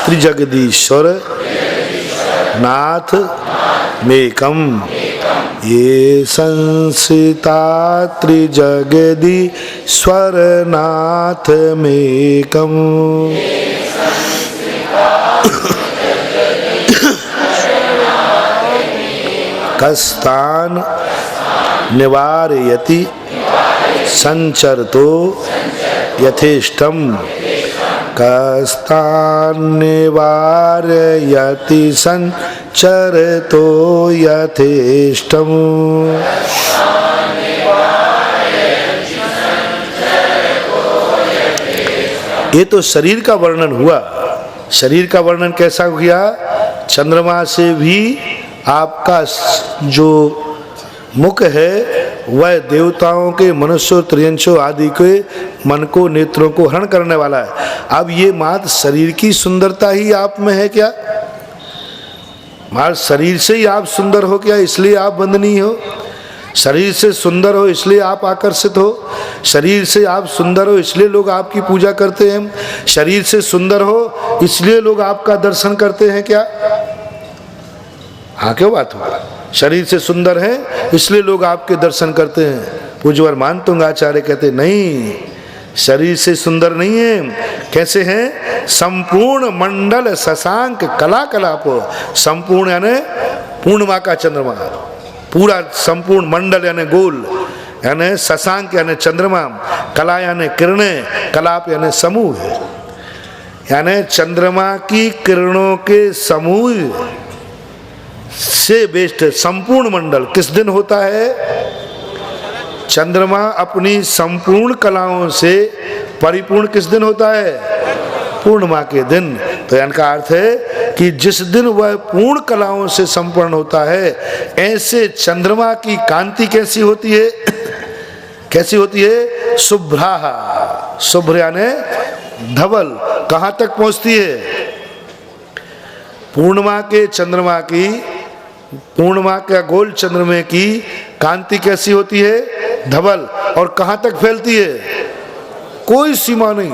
त्रिजगदीश्वर नाथ मेकम ये संसिता त्रिजगदीश्वर नाथ मेकम। कस्तान निवारयति संचरतो यथेष्टम। कस्तान निवारयति संचरतो यथेष्टम। ये तो शरीर का वर्णन हुआ। शरीर का वर्णन कैसा किया? चंद्रमा से भी आपका जो मुख है वह देवताओं के मनुष्यों त्रियंशों आदि के मन को नेत्रों को हरण करने वाला है। अब ये मात्र शरीर की सुंदरता ही आप में है क्या? मात्र शरीर से ही आप सुंदर हो क्या इसलिए आप वंदनीय हो? शरीर से सुंदर हो इसलिए आप आकर्षित हो? शरीर से आप सुंदर हो इसलिए लोग आपकी पूजा करते हैं? शरीर से सुंदर हो इसलिए लोग आपका दर्शन करते हैं क्या? हाँ, क्यों बात हो? शरीर से सुंदर है इसलिए लोग आपके दर्शन करते हैं। पूज्यवर मानतुंग आचार्य कहते नहीं, शरीर से सुंदर नहीं है। कैसे हैं? संपूर्ण मंडल शशांक कला कलापो। संपूर्ण यानी पूर्णिमा का चंद्रमा, पूरा संपूर्ण मंडल यानी गोल, यानी शशांक यानी चंद्रमा, कला यानी किरणें, कलाप यानी समूह, यानी चंद्रमा की किरणों के समूह से बेस्ट संपूर्ण मंडल किस दिन होता है? चंद्रमा अपनी संपूर्ण कलाओं से परिपूर्ण किस दिन होता है? पूर्णिमा के दिन। तो इनका अर्थ है कि जिस दिन वह पूर्ण कलाओं से संपन्न होता है, ऐसे चंद्रमा की कांति कैसी होती है? कैसी होती है? शुभ्रा। शुभ्र यानी धवल। कहां तक पहुंचती है? पूर्णिमा के चंद्रमा की, पूर्णिमा का गोल चंद्रमा की कांति कैसी होती है? धवल। और कहां तक फैलती है? कोई सीमा नहीं,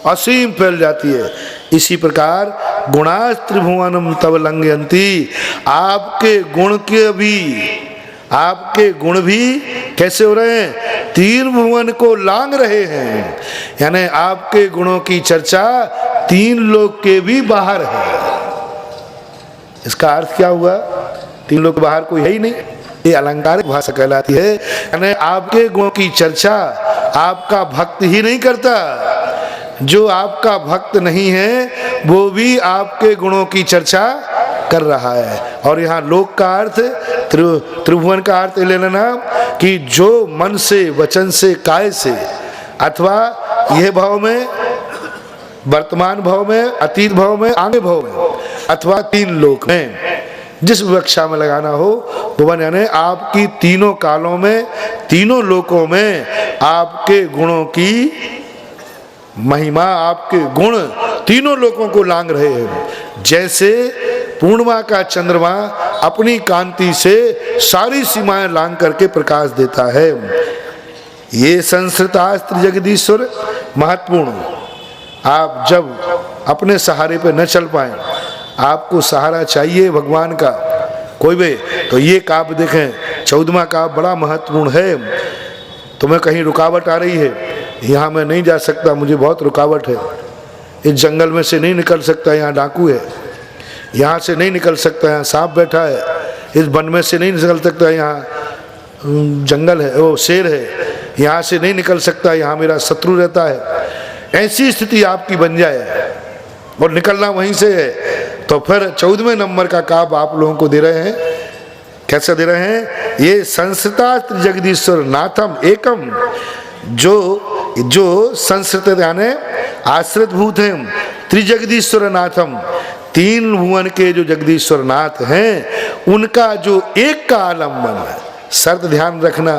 असीम फैल जाती है। इसी प्रकार गुणास त्रिभुवनम तव लंघयन्ति। आपके गुण के भी, आपके गुण भी कैसे हो रहे हैं? तीन भुवन को लांग रहे हैं। यानी आपके गुणों की चर्चा तीन लोक के भी बाहर है। इसका अर्थ क्या हुआ? तीन लोग बाहर कोई है ही नहीं। ये अलंकारिक भाषा कहलाती है। यानी आपके गुणों की चर्चा आपका भक्त ही नहीं करता, जो आपका भक्त नहीं है वो भी आपके गुणों की चर्चा कर रहा है। और यहाँ लोक का अर्थ त्रिभुवन का अर्थ ले लेना कि जो मन से, वचन से, काय से, अथवा यह भाव में, वर्तमान भाव में, अतीत भाव में, आगे भाव में, अथवा तीन लोक में जिस विवक्षा में लगाना हो, भुवन यानी आपकी तीनों कालों में, तीनों लोकों में आपके गुणों की महिमा, आपके गुण तीनों लोकों को लांग रहे हैं। जैसे पूर्णिमा का चंद्रमा अपनी कांति से सारी सीमाएं लांग करके प्रकाश देता है। ये संस्कृतास्त्र जगदीश्वर महत्वपूर्ण। आप जब अपने सहारे पे न चल पाए, आपको सहारा चाहिए भगवान का कोई भी, तो ये काव्य देखें। 14वां काव्य बड़ा महत्वपूर्ण है। तुम्हें कहीं रुकावट आ रही है, यहाँ मैं नहीं जा सकता, मुझे बहुत रुकावट है, इस जंगल में से नहीं निकल सकता, यहाँ डाकू है, यहाँ से नहीं निकल सकता, यहाँ सांप बैठा है, इस वन में से नहीं निकल सकता, यहाँ जंगल है, वो शेर है, यहाँ से नहीं निकल सकता, यहाँ मेरा शत्रु रहता है। ऐसी स्थिति आपकी बन जाए और निकलना वहीं से है, तो फिर 14वें नंबर का काव्य आप लोगों को दे रहे हैं। कैसे दे रहे हैं? ये संस्कृता जगदीश्वर नाथम एकम, जो संस्कृत यानी आश्रित भूत हैं, त्रिजगदीश्वर नाथम, तीन भुवन के जो जगदीश्वर नाथ हैं, उनका जो एक का आलम्बन है। शर्त ध्यान रखना,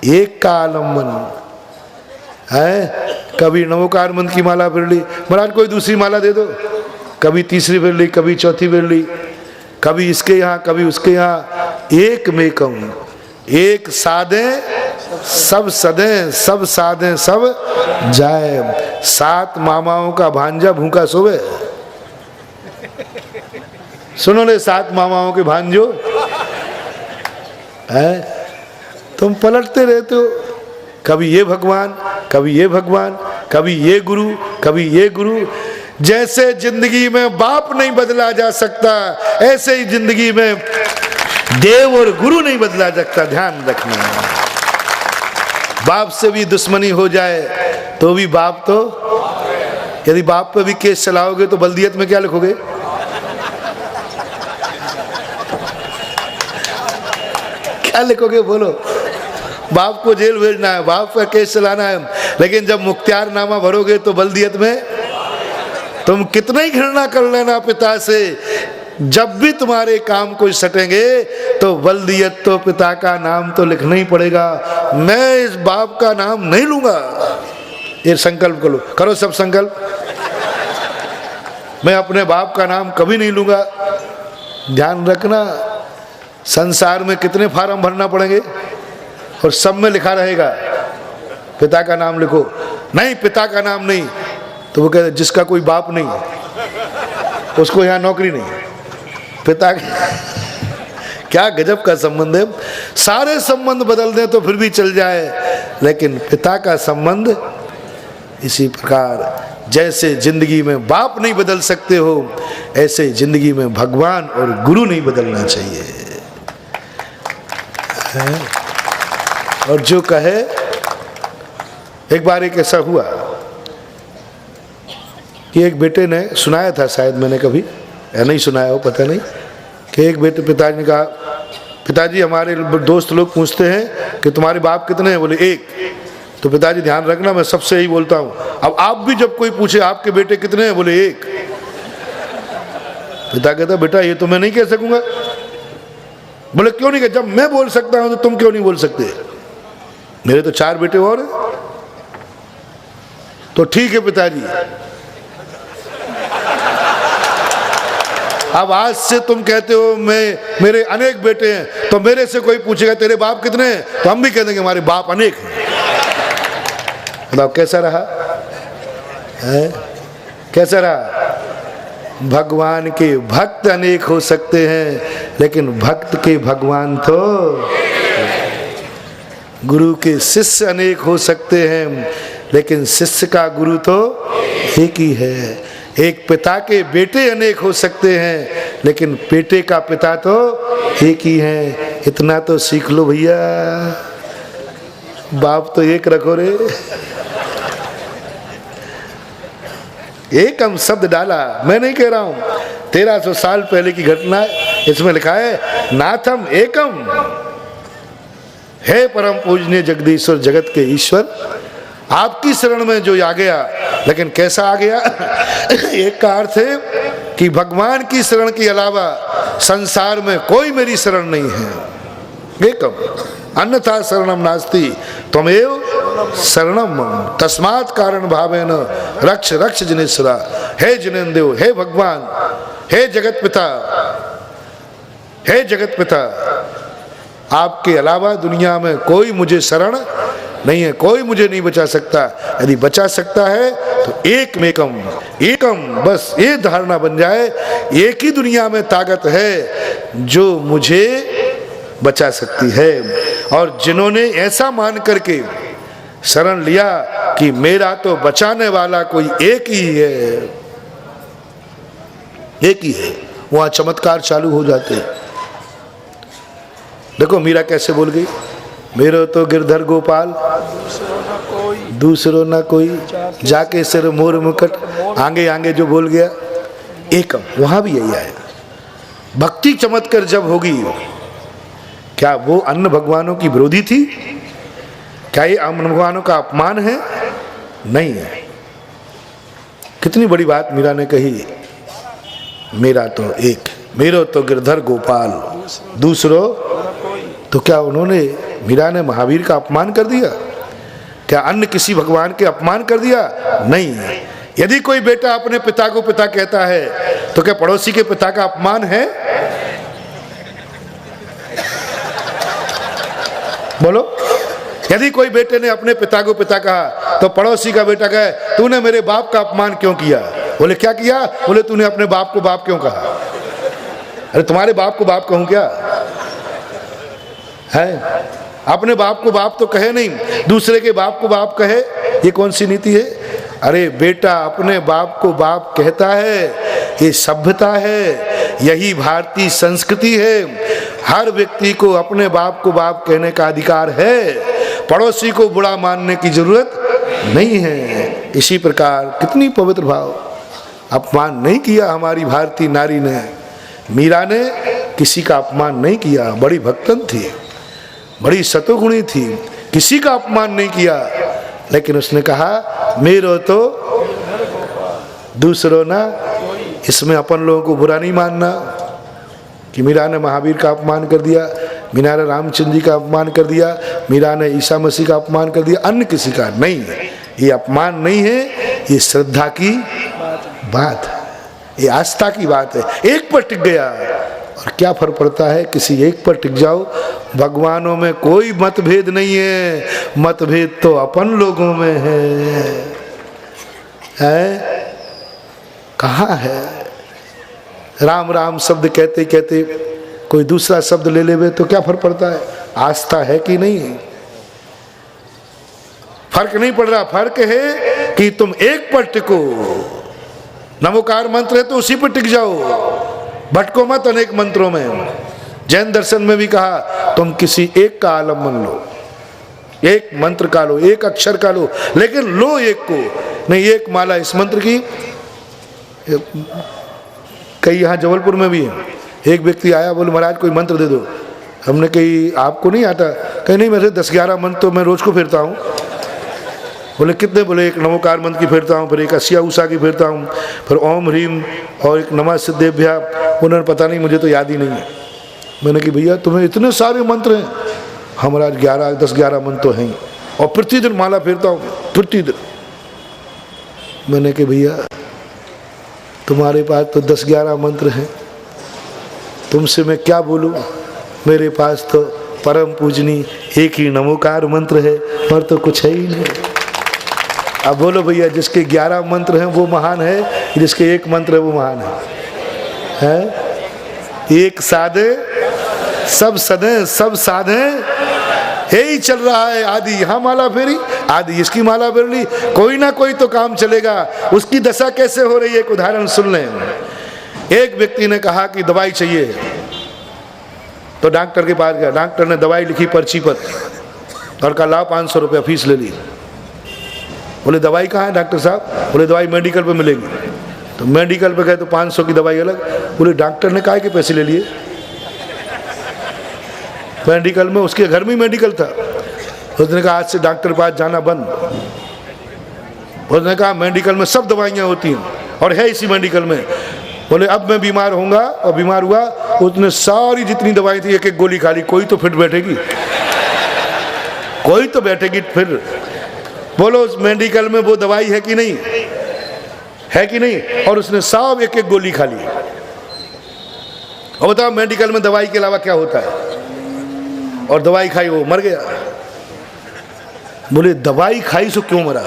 एक का आलम्बन है। कभी नवोकार मंत्र की माला फिर ली, महाराज कोई दूसरी माला दे दो, कभी तीसरी बिरली, कभी चौथी बिरली, कभी इसके यहाँ कभी उसके यहाँ। एक मेकम, एक साधे सब सदे, सब साधे सब जाए। 7 मामाओं का भांजा भूखा सोवे। सुनो ले 7 मामाओं के भांजो है, तुम पलटते रहते हो, कभी ये भगवान, कभी ये भगवान, कभी ये गुरु, कभी ये गुरु। जैसे जिंदगी में बाप नहीं बदला जा सकता, ऐसे ही जिंदगी में देव और गुरु नहीं बदला सकता। ध्यान रखना, बाप से भी दुश्मनी हो जाए तो भी बाप तो, यदि बाप पे भी केस चलाओगे तो बल्दियत में क्या लिखोगे? क्या लिखोगे बोलो? बाप को जेल भेजना है, बाप का केस चलाना है, लेकिन जब मुख्तियारनामा भरोगे तो बल्दियत में तुम कितना ही घृणा कर लेना पिता से, जब भी तुम्हारे काम कोई सटेंगे तो बल्दियत तो पिता का नाम तो लिखना ही पड़ेगा। मैं इस बाप का नाम नहीं लूंगा। ये संकल्प करो, करो सब संकल्प, मैं अपने बाप का नाम कभी नहीं लूंगा। ध्यान रखना, संसार में कितने फार्म भरना पड़ेंगे और सब में लिखा रहेगा पिता का नाम लिखो। नहीं, पिता का नाम नहीं, तो वो कहते जिसका कोई बाप नहीं उसको यहाँ नौकरी नहीं। पिता क्या गजब का संबंध है। सारे संबंध बदल दें तो फिर भी चल जाए, लेकिन पिता का संबंध इसी प्रकार। जैसे जिंदगी में बाप नहीं बदल सकते हो, ऐसे जिंदगी में भगवान और गुरु नहीं बदलना चाहिए। और जो कहे, एक बार एक ऐसा हुआ कि एक बेटे ने, सुनाया था शायद मैंने कभी, या नहीं सुनाया हो पता नहीं, कि एक बेटे, पिताजी ने कहा, पिताजी हमारे दोस्त लोग पूछते हैं कि तुम्हारे बाप कितने हैं? बोले 1। तो पिताजी ध्यान रखना, मैं सबसे यही बोलता हूँ, अब आप भी जब कोई पूछे आपके बेटे कितने हैं? बोले 1। पिता कहता बेटा ये तो मैं नहीं कह सकूंगा। बोले क्यों नहीं कह? जब मैं बोल सकता हूं तो तुम क्यों नहीं बोल सकते? मेरे तो 4 बेटे और हैं। तो ठीक है पिताजी, अब आज से तुम कहते हो मेरे अनेक बेटे हैं, तो मेरे से कोई पूछेगा तेरे बाप कितने हैं, तो हम भी कह देंगे हमारे बाप अनेक हैं। बताओ कैसा रहा है? कैसा रहा? भगवान के भक्त अनेक हो सकते हैं, लेकिन भक्त के भगवान तो, गुरु के शिष्य अनेक हो सकते हैं, लेकिन शिष्य का गुरु तो एक ही है। एक पिता के बेटे अनेक हो सकते हैं, लेकिन बेटे का पिता तो एक ही है। इतना तो सीख लो भैया, बाप तो एक रखो रे। एकम शब्द डाला, मैं नहीं कह रहा हूं, 1300 साल पहले की घटना है। इसमें लिखा है नाथम एकम, हे परम पूजनीय जगदीश्वर, जगत के ईश्वर, आपकी शरण में जो आ गया, लेकिन कैसा आ गया? एक का अर्थ है कि भगवान की शरण के अलावा संसार में कोई मेरी शरण नहीं है। एकम अन्यथा शरणम नास्ति त्वमेव शरणम मम तस्मात् कारण भावेन रक्ष रक्ष जिनेश्वरा। हे जिनेन्द्र, हे भगवान, हे जगत पिता, हे जगत पिता, आपके अलावा दुनिया में कोई मुझे शरण नहीं है, कोई मुझे नहीं बचा सकता। यदि बचा सकता है तो एक मेकम, एकम, बस ये धारणा बन जाए, एक ही दुनिया में ताकत है जो मुझे बचा सकती है। और जिन्होंने ऐसा मान करके शरण लिया कि मेरा तो बचाने वाला कोई एक ही है, एक ही है, वहां चमत्कार चालू हो जाते हैं। देखो मीरा कैसे बोल गई, मेरो तो गिरधर गोपाल दूसरो ना कोई, जाके सिर मोर मुकुट, आगे आगे जो बोल गया एकम, वहां भी यही आया। भक्ति चमत्कार जब होगी, क्या वो अन्य भगवानों की विरोधी थी? क्या ये अन्य भगवानों का अपमान है? नहीं है। कितनी बड़ी बात मीरा ने कही, मेरा तो एक, मेरो तो गिरधर गोपाल दूसरो। तो क्या उन्होंने, मीरा ने महावीर का अपमान कर दिया? क्या अन्य किसी भगवान के अपमान कर दिया? नहीं, यदि कोई बेटा अपने पिता को पिता कहता है तो क्या पड़ोसी के पिता का अपमान है? बोलो। यदि कोई बेटे ने अपने पिता को पिता कहा तो पड़ोसी का बेटा कहे तूने मेरे बाप का अपमान क्यों किया? बोले क्या किया? बोले तूने अपने बाप को बाप क्यों कहा? अरे तुम्हारे बाप को बाप कहूं क्या है? अपने बाप को बाप तो कहे नहीं, दूसरे के बाप को बाप कहे, ये कौन सी नीति है? अरे बेटा अपने बाप को बाप कहता है, ये सभ्यता है, यही भारतीय संस्कृति है। हर व्यक्ति को अपने बाप को बाप कहने का अधिकार है, पड़ोसी को बुरा मानने की जरूरत नहीं है। इसी प्रकार कितनी पवित्र भाव, अपमान नहीं किया हमारी भारतीय नारी ने। मीरा ने किसी का अपमान नहीं किया, बड़ी भक्तन थी, बड़ी सतोगुणी थी, किसी का अपमान नहीं किया, लेकिन उसने कहा मेरो तो दूसरों ना। इसमें अपन लोगों को बुरा नहीं मानना कि मीरा ने महावीर का अपमान कर दिया, मीरा ने रामचंद्र जी का अपमान कर दिया, मीरा ने ईसा मसीह का अपमान कर दिया, अन्य किसी का नहीं। ये अपमान नहीं है, ये श्रद्धा की बात है, ये आस्था की बात है। एक पर टिक गया और क्या फर्क पड़ता है, किसी एक पर टिक जाओ। भगवानों में कोई मतभेद नहीं है, मतभेद तो अपन लोगों में है? कहाँ है? राम राम शब्द कहते कहते कोई दूसरा शब्द ले लेवे तो क्या फर्क पड़ता है? आस्था है कि नहीं? फर्क नहीं पड़ रहा। फर्क है कि तुम एक पर टिको। नमोकार मंत्र है तो उसी पर टिक जाओ, भटको मत अनेक मंत्रों में। जैन दर्शन में भी कहा तुम किसी एक का आलम्बन लो, एक मंत्र का लो, एक अक्षर का लो, लेकिन लो एक को नहीं। एक माला इस मंत्र की, कई यहाँ जबलपुर में भी है। एक व्यक्ति आया, बोले महाराज कोई मंत्र दे दो। हमने कही आपको नहीं आता? कहीं नहीं, मेरे 10-11 मंत्र तो मैं रोज को फेरता हूँ। बोले कितने? बोले एक नमोकार मंत्र की फेरता हूँ, फिर एक अस्या उषा की फेरता हूँ, फिर ओम ह्रीम और एक नमः सिद्धेभ्या। उन्होंने पता नहीं, मुझे तो याद ही नहीं है। मैंने कि भैया तुम्हें इतने सारे मंत्र हैं? हमारा 10-11 मंत्र तो हैं, और प्रतिदिन माला फेरता हूँ, प्रतिदिन। मैंने कि भैया तुम्हारे पास तो 10-11 मंत्र हैं, तुमसे मैं क्या बोलूँ? मेरे पास तो परम पूजनी एक ही नमोकार मंत्र है, और तो कुछ है ही नहीं। अब बोलो भैया, जिसके 11 मंत्र हैं वो महान है, जिसके एक मंत्र है वो महान है? एक साधे सब सदे, सब साधे, यही चल रहा है। आदि यहाँ माला फेरी, आदि इसकी माला फेर ली, कोई ना कोई तो काम चलेगा। उसकी दशा कैसे हो रही है, एक उदाहरण सुन लें। एक व्यक्ति ने कहा कि दवाई चाहिए, तो डॉक्टर के पास गया। डॉक्टर ने दवाई लिखी पर्ची पर और कहा लाओ 500 रुपया फीस ले ली। बोले दवाई कहाँ है डॉक्टर साहब? बोले दवाई मेडिकल पे मिलेगी। तो मेडिकल पे गए तो 500 की दवाई अलग। बोले डॉक्टर ने काहे के पैसे ले लिए? मेडिकल में, उसके घर में मेडिकल था। उसने कहा आज से डॉक्टर के पास जाना बंद। उसने कहा मेडिकल में सब दवाइयाँ होती हैं और है इसी मेडिकल में। बोले अब मैं बीमार होऊंगा, और बीमार हुआ। उसने सारी जितनी दवाई थी एक एक गोली खा ली। कोई तो फिट बैठेगी, कोई तो बैठेगी फिर। बोलो उस मेडिकल में वो दवाई है कि नहीं? है कि नहीं? और उसने सब एक एक गोली खा ली। और बताओ मेडिकल में दवाई के अलावा क्या होता है? और दवाई खाई, वो मर गया। बोले दवाई खाई सो क्यों मरा?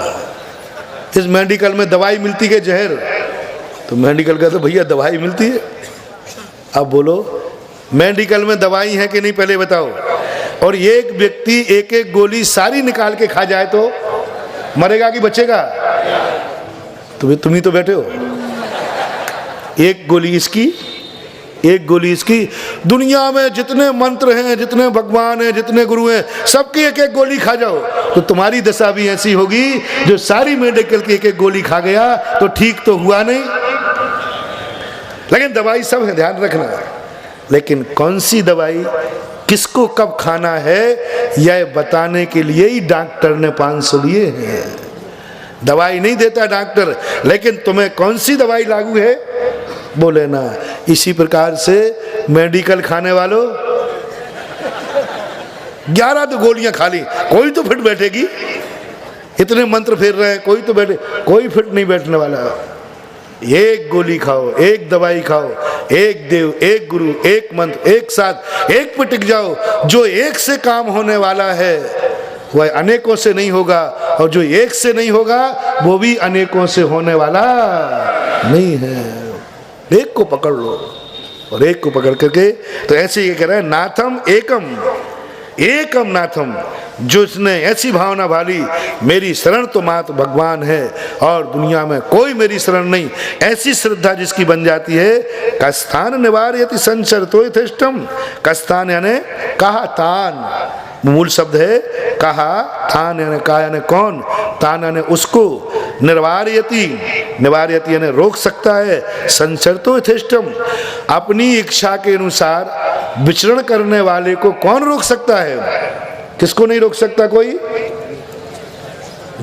इस मेडिकल में दवाई मिलती है जहर? तो मेडिकल का तो भैया दवाई मिलती है। अब बोलो मेडिकल में दवाई है कि नहीं, पहले बताओ। और एक व्यक्ति एक एक गोली सारी निकाल के खा जाए तो मरेगा कि बचेगा? तुम ही तो बैठे हो। एक गोली इसकी, एक गोली इसकी। दुनिया में जितने मंत्र हैं, जितने भगवान हैं, जितने गुरु हैं, सबकी एक एक गोली खा जाओ तो तुम्हारी दशा भी ऐसी होगी। जो सारी मेडिकल की एक एक गोली खा गया तो ठीक तो हुआ नहीं, लेकिन दवाई सब है, ध्यान रखना। लेकिन कौन सी दवाई किसको कब खाना है, यह बताने के लिए ही डॉक्टर ने 500 लिए हैं। दवाई नहीं देता डॉक्टर, लेकिन तुम्हें कौन सी दवाई लागू है वो लेना। इसी प्रकार से मेडिकल खाने वालों 11 तो गोलियां खा ली, कोई तो फिट बैठेगी। इतने मंत्र फेर रहे हैं, कोई तो बैठे, कोई फिट नहीं बैठने वाला। एक गोली खाओ, एक दवाई खाओ, एक देव, एक गुरु, एक मंत्र, एक साथ, एक पे टिक जाओ। जो एक से काम होने वाला है वह अनेकों से नहीं होगा, और जो एक से नहीं होगा वो भी अनेकों से होने वाला नहीं है। एक को पकड़ लो, और एक को पकड़ करके, तो ऐसे ये कह रहा है, नाथम एकम, एकम नाथम, जो इसने ऐसी भावना भाली, मेरी शरण तो मात्र भगवान है और दुनिया में कोई मेरी शरण नहीं, ऐसी श्रद्धा जिसकी बन जाती है, कस्थान निवारयति संचरतो यथेष्टम। कस्थान यानी कहा, तान मूल शब्द है, कहा, थान यानी कहा यानी कौन, तान यानी उसको, निर्वारयति, निवारयति यानी रोक सकता है, संचरतो यथेष्टम, अपनी इच्छा के अनुसार विचरण करने वाले को कौन रोक सकता है? किसको नहीं रोक सकता कोई?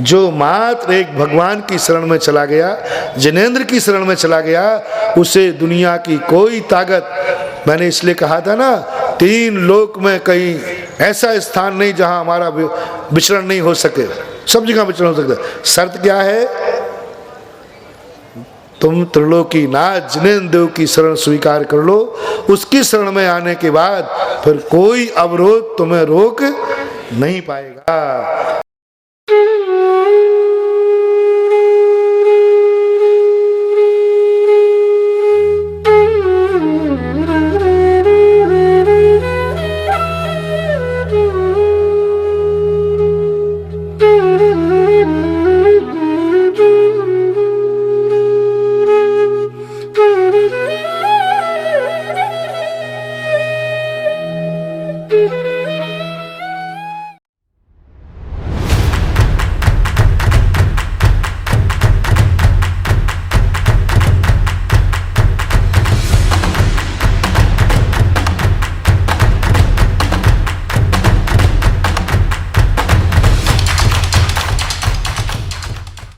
जो मात्र एक भगवान की शरण में चला गया, जिनेंद्र की शरण में चला गया, उसे दुनिया की कोई ताकत, मैंने इसलिए कहा था ना, 3 लोक में कहीं ऐसा स्थान नहीं जहां हमारा विचरण नहीं हो सके, सब जगह विचरण हो सकता है। शर्त क्या है? तुम त्रिलोकी नाथ जिनेंद्र देव की शरण स्वीकार कर लो, उसकी शरण में आने के बाद फिर कोई अवरोध तुम्हें रोक नहीं पाएगा।